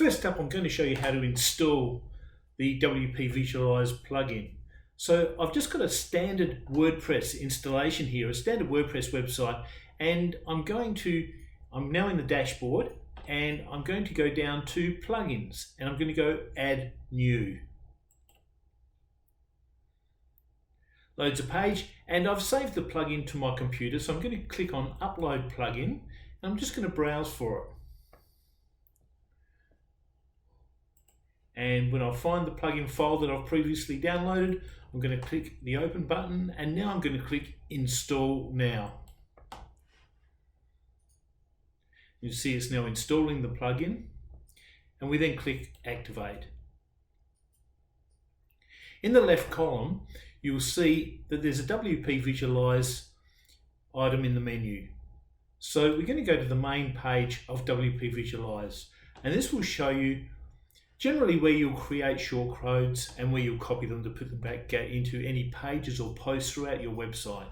First up, I'm going to show you how to install the WP Visualize plugin. So I've just got a standard WordPress installation here, a standard WordPress website, and I'm now in the dashboard, and I'm going to go down to plugins, and I'm going to go add new. Loads a page, and I've saved the plugin to my computer, so I'm going to click on upload plugin, and I'm just going to browse for it. And when I find the plugin file that I've previously downloaded, I'm going to click the open button, and now I'm going to click install now. You see it's now installing the plugin, and we then click activate. In the left column, you will see that there's a WP Visualize item in the menu. So we're going to go to the main page of WP Visualize, and this will show you generally where you'll create shortcodes and where you'll copy them to put them back into any pages or posts throughout your website.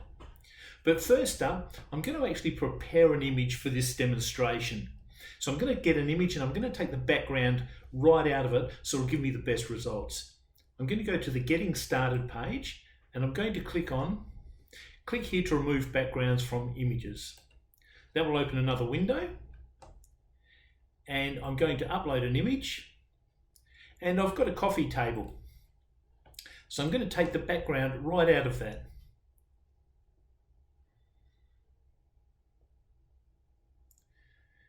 But first up, I'm going to actually prepare an image for this demonstration. So I'm going to get an image, and I'm going to take the background right out of it so it'll give me the best results. I'm going to go to the Getting Started page, and I'm going to click here to remove backgrounds from images. That will open another window, and I'm going to upload an image. And I've got a coffee table. So I'm going to take the background right out of that.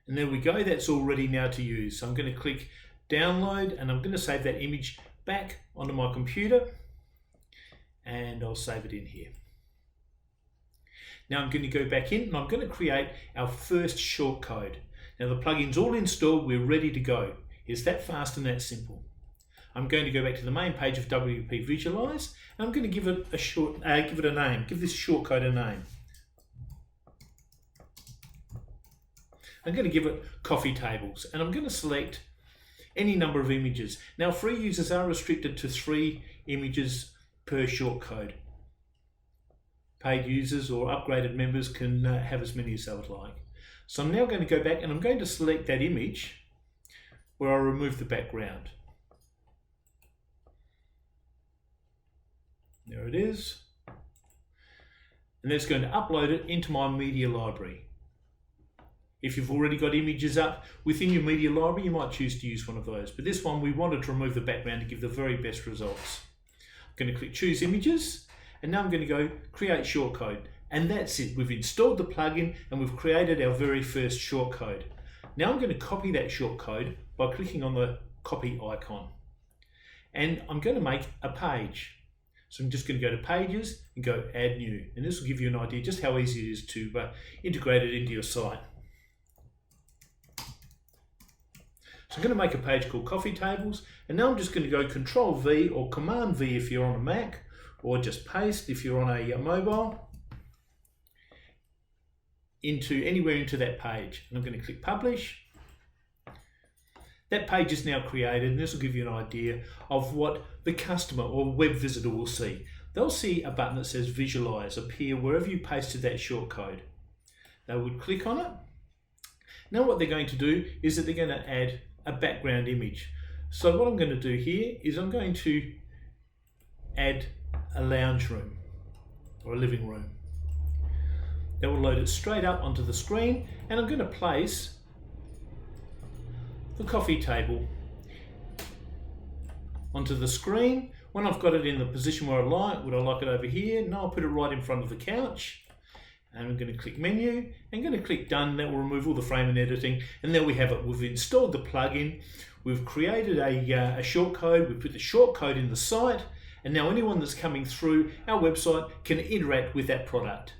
And there we go, that's all ready now to use. So I'm going to click download, and I'm going to save that image back onto my computer, and I'll save it in here. Now I'm going to go back in, and I'm going to create our first shortcode. Now the plugin's all installed, we're ready to go. It's that fast and that simple. I'm going to go back to the main page of WP Visualize, and I'm going to give it a name. Give this shortcode a name. I'm going to give it Coffee Tables, and I'm going to select any number of images. Now, free users are restricted to 3 images per shortcode. Paid users or upgraded members can have as many as they would like. So I'm now going to go back, and I'm going to select that image where I remove the background. There it is. And that's going to upload it into my media library. If you've already got images up within your media library, you might choose to use one of those. But this one, we wanted to remove the background to give the very best results. I'm going to click Choose Images, and now I'm going to go Create Shortcode. And that's it. We've installed the plugin, and we've created our very first shortcode. Now I'm going to copy that shortcode by clicking on the copy icon. And I'm going to make a page. So I'm just going to go to Pages and go Add New. And this will give you an idea just how easy it is to integrate it into your site. So I'm going to make a page called Coffee Tables, and now I'm just going to go Control V or Command V if you're on a Mac, or just paste if you're on a mobile, anywhere into that page. And I'm going to click Publish. That page is now created, and this will give you an idea of what the customer or web visitor will see. They'll see a button that says Visualize appear wherever you pasted that shortcode. They would click on it. Now what they're going to do is that they're going to add a background image. So what I'm going to do here is I'm going to add a lounge room or a living room. That will load it straight up onto the screen, and I'm going to place the coffee table onto the screen. When I've got it in the position where I like, would I like it over here? No, I'll put it right in front of the couch. And I'm going to click Menu, and going to click Done. That will remove all the frame and editing, and there we have it. We've installed the plugin, we've created a shortcode, we've put the shortcode in the site, and now anyone that's coming through our website can interact with that product.